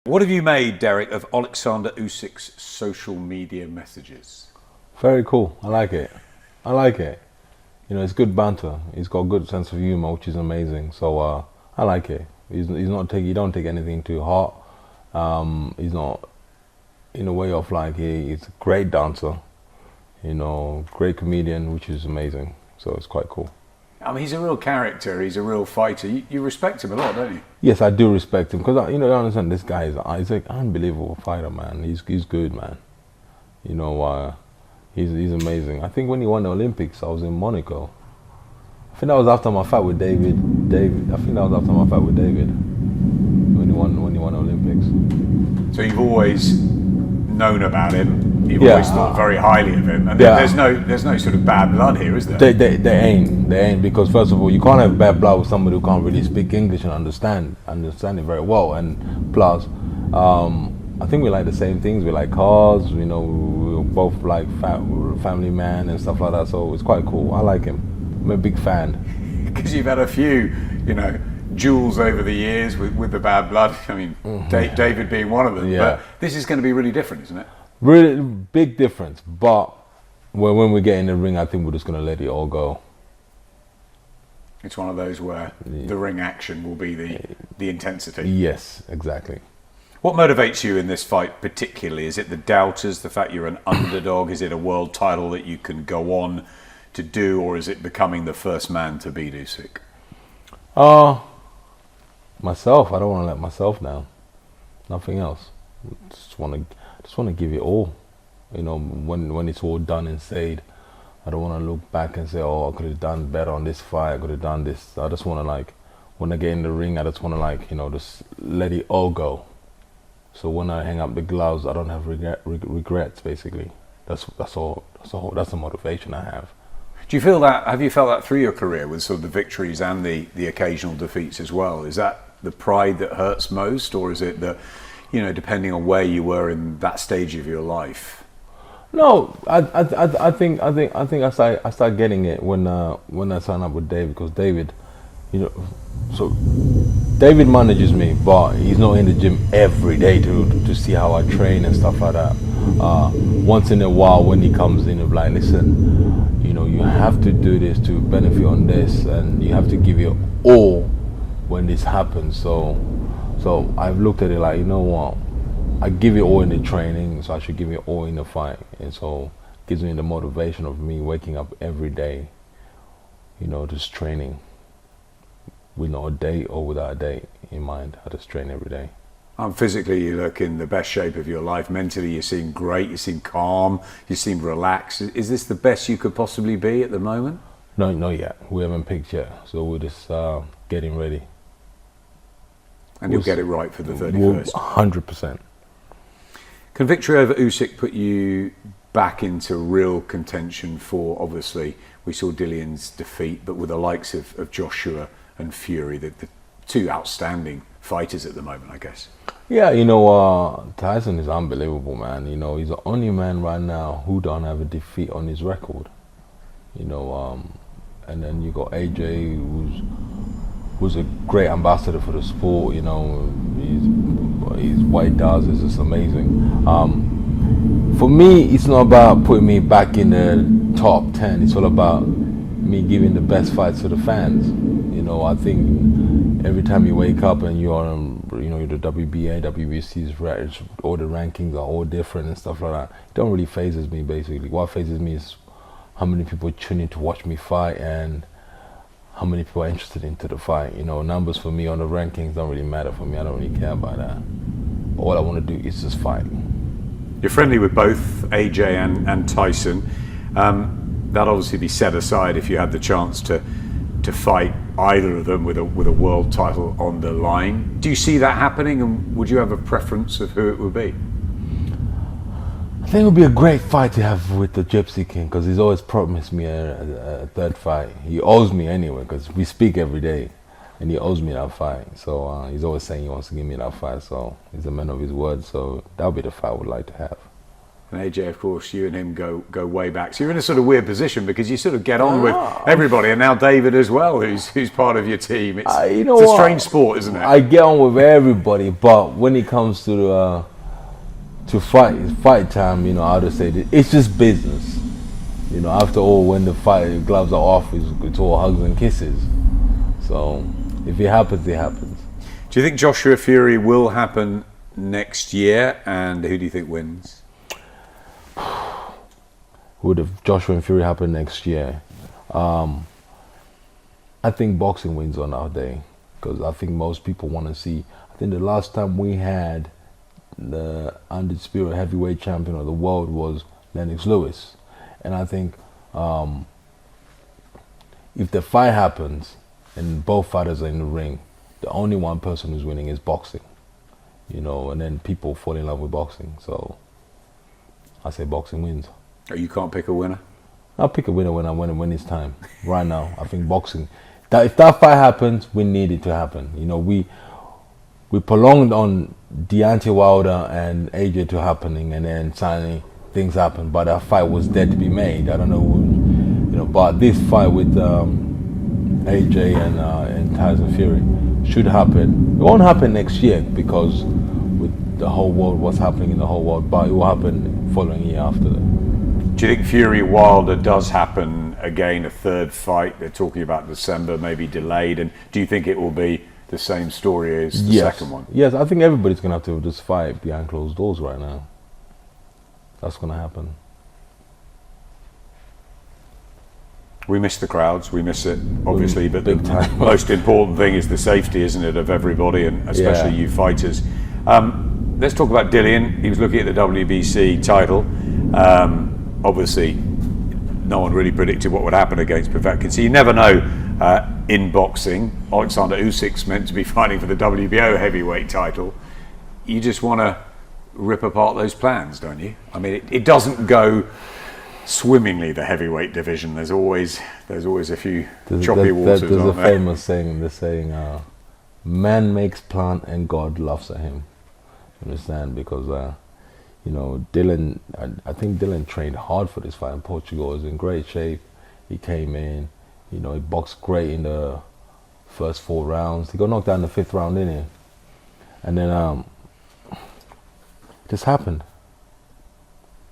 What have you made, Derek, of Oleksandr Usyk's social media messages? Very cool. I like it. I like it. You know, it's good banter. He's got a good sense of humor, which is amazing. So I like it. He don't take anything too hard. He's not in a way of like he's a great dancer. You know, great comedian, which is amazing. So it's quite cool. I mean, he's a real character. He's a real fighter. You respect him a lot, don't you? Yes, I do respect him because you understand this guy he's an unbelievable fighter, man. He's good, man. You know, he's amazing. I think when he won the Olympics, I was in Monaco. I think that was after my fight with David. I think that was after my fight with David when he won the Olympics. So you've always known about him. You've always thought very highly of him, and there's no sort of bad blood here, is there? They ain't because first of all, you can't have bad blood with somebody who can't really speak English and understand it very well. And plus, I think we like the same things. We like cars. You know, we're both like family man and stuff like that. So it's quite cool. I like him. I'm a big fan. Because you've had a few, duels over the years with the bad blood. I mean, David being one of them. Yeah. But this is going to be really different, isn't it? Really big difference. But when we get in the ring, I think we're just going to let it all go. It's one of those where the ring action will be the intensity. Yes, exactly. What motivates you in this fight particularly? Is it the doubters, the fact you're an underdog? Is it a world title that you can go on to do, or is it becoming the first man to beat Usyk? Myself. I don't want to let myself down. Nothing else. Just want to give it all. You know, when it's all done and said, I don't want to look back and say, oh, I could have done better on this fight. I could have done this. I just want to when I get in the ring, I just want to just let it all go. So when I hang up the gloves, I don't have regrets. Basically, that's all. That's the motivation I have. Do you feel that? Have you felt that through your career with sort of the victories and the occasional defeats as well? Is that the pride that hurts most, or is it that, depending on where you were in that stage of your life? No, I think I started getting it when I signed up with David, because David, so David manages me, but he's not in the gym every day to see how I train and stuff like that. Once in a while, when he comes in, he'll be like, listen, you have to do this to benefit on this, and you have to give your all when this happens. So I've looked at it like, you know what, I give it all in the training, so I should give it all in the fight. And so it gives me the motivation of me waking up every day, just training with no date or without a date in mind. I just train every day. Physically, you look in the best shape of your life. Mentally, you seem great. You seem calm. You seem relaxed. Is this the best you could possibly be at the moment? No, not yet. We haven't picked yet, so we're just getting ready. And you'll get it right for the 31st. 100%. Can victory over Usyk put you back into real contention for, obviously, we saw Dillian's defeat, but with the likes of Joshua and Fury, the two outstanding fighters at the moment, I guess? Yeah, Tyson is unbelievable, man. He's the only man right now who don't have a defeat on his record. And then you got AJ, who's a great ambassador for the sport. His what he does is just amazing. For me, it's not about putting me back in the top 10. It's all about me giving the best fights to the fans. I think every time you wake up and you're on, the WBA, WBC's, all the rankings are all different and stuff like that. It don't really phases me, basically. What phases me is how many people tune in to watch me fight and how many people are interested into the fight. Numbers for me on the rankings don't really matter for me. I don't really care about that. All I want to do is just fight. You're friendly with both AJ and Tyson. That'll obviously be set aside if you had the chance to fight either of them with a world title on the line. Do you see that happening, and would you have a preference of who it would be? I think it would be a great fight to have with the Gypsy King, because he's always promised me a third fight. He owes me anyway, because we speak every day, and he owes me that fight. So he's always saying he wants to give me that fight, so he's a man of his word. So that would be the fight I would like to have. And AJ, of course, you and him go way back. So you're in a sort of weird position because you sort of get on with everybody, and now David as well, who's part of your team. It's a strange sport, isn't it? I get on with everybody, but when it comes to fight time, I would say it's just business. After all, when the fight gloves are off, it's all hugs and kisses. So if it happens, it happens. Do you think Joshua Fury will happen next year, and who do you think wins? Would have Joshua and Fury happen next year? I think boxing wins on our day, because I think most people want to see. I think the last time we had the undisputed heavyweight champion of the world was Lennox Lewis, and I think if the fight happens and both fighters are in the ring, the only one person who's winning is boxing, and then people fall in love with boxing. So I say boxing wins. Oh, you can't pick a winner? I'll pick a winner when it's time. Right now, I think boxing. If that fight happens, we need it to happen. We prolonged on Deontay Wilder and AJ to happening, and then suddenly things happen. But that fight was dead to be made. I don't know, But this fight with AJ and Tyson Fury should happen. It won't happen next year because with the whole world, what's happening in the whole world, but it will happen following year after that. Do you think Fury Wilder does happen again, a third fight? They're talking about December, maybe delayed. And do you think it will be the same story as the second one? Yes, I think everybody's going to have to just fight behind closed doors right now. That's going to happen. We miss the crowds, we miss it, obviously, but the time. most important thing is the safety, isn't it, of everybody, and especially you fighters. Let's talk about Dillian. He was looking at the WBC title. Obviously, no one really predicted what would happen against Povetkin. So you never know in boxing. Oleksandr Usyk's meant to be fighting for the WBO heavyweight title. You just want to rip apart those plans, don't you? I mean, it doesn't go swimmingly, the heavyweight division. There's always a few choppy waters. There's a famous saying. They're saying, "Man makes plan and God laughs at him." You understand? Because Dillian, I think Dillian trained hard for this fight in Portugal. He was in great shape. He came in, he boxed great in the first 4 rounds. He got knocked out in the 5th round, didn't he? And then just happened.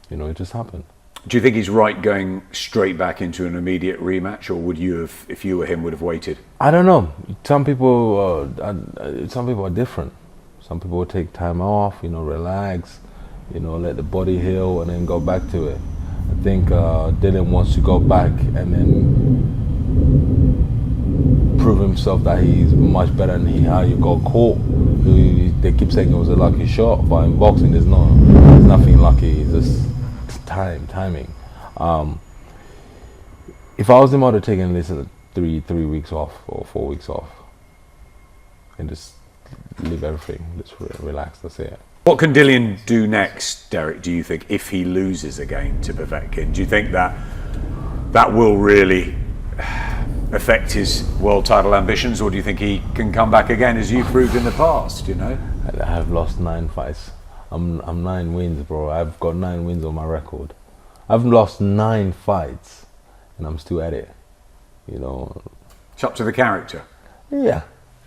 It just happened. Do you think he's right going straight back into an immediate rematch, or would you have, if you were him, would have waited? I don't know. Some people are different. Some people will take time off, relax. Let the body heal and then go back to it. I think Dillian wants to go back and then prove himself that he's much better than how you got caught. They keep saying it was a lucky shot, but in boxing there's nothing lucky. It's just timing. If I was him, I would have taken this 3 weeks off or 4 weeks off and just leave everything. Just relax. That's it. What can Dillian do next, Derek, do you think, if he loses again to Povetkin? Do you think that will really affect his world title ambitions, or do you think he can come back again, as you proved in the past, I have lost 9 fights. I'm 9 wins, bro. I've got 9 wins on my record. I've lost 9 fights, and I'm still at it, It's up to the character. Yeah.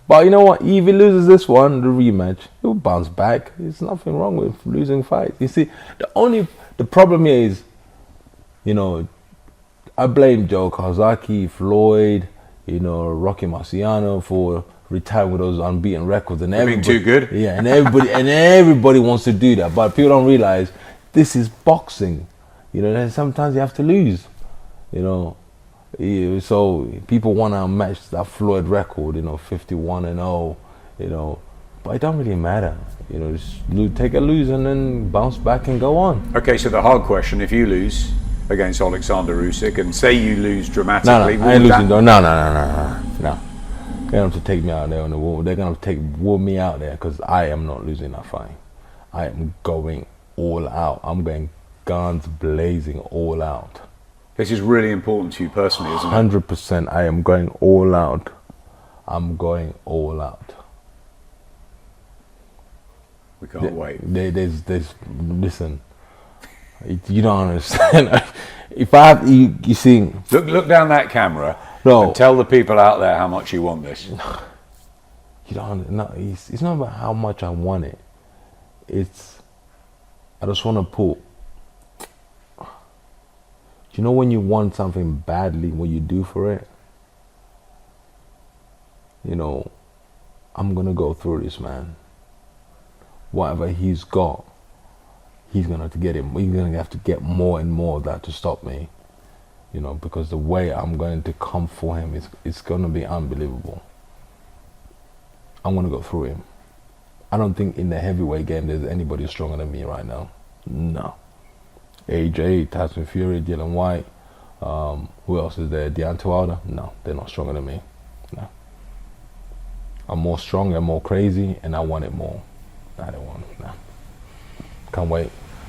But you know what? If he loses this one, the rematch, he'll bounce back. There's nothing wrong with losing fights. You see, the problem here is, I blame Joe Kawasaki, Floyd, Rocky Marciano for retiring with those unbeaten records, and being too good. Yeah, and everybody wants to do that, but people don't realize this is boxing. Sometimes you have to lose. So people want to match that Floyd record, 51-0, but it don't really matter. Just take a lose and then bounce back and go on. Okay, so the hard question: if you lose against Oleksandr Usyk, and say you lose dramatically, I ain't losing. No. They're going to have to take me out there on the wall. They're going to wall me out there because I am not losing that fight. I am going all out. I'm going guns blazing all out. This is really important to you personally, isn't it? 100%. I am going all out. I'm going all out. We can't wait. Listen, You don't understand. If I have, you see, Look down that camera No. and tell the people out there how much you want this. you don't. No, it's not about how much I want it. It's I just want to put. You know when you want something badly, what you do for it? You know, I'm gonna go through this, man. Whatever he's got, he's gonna have to get him. He's gonna have to get more and more of that to stop me. You know, because the way I'm going to come for him is it's gonna be unbelievable. I'm gonna go through him. I don't think in the heavyweight game there's anybody stronger than me right now. No. AJ, Tyson Fury, Dillian Whyte. Who else is there? Deontay Wilder? No, they're not stronger than me. No. I'm more strong, I'm more crazy, and I want it more. I don't want it. No. Can't wait.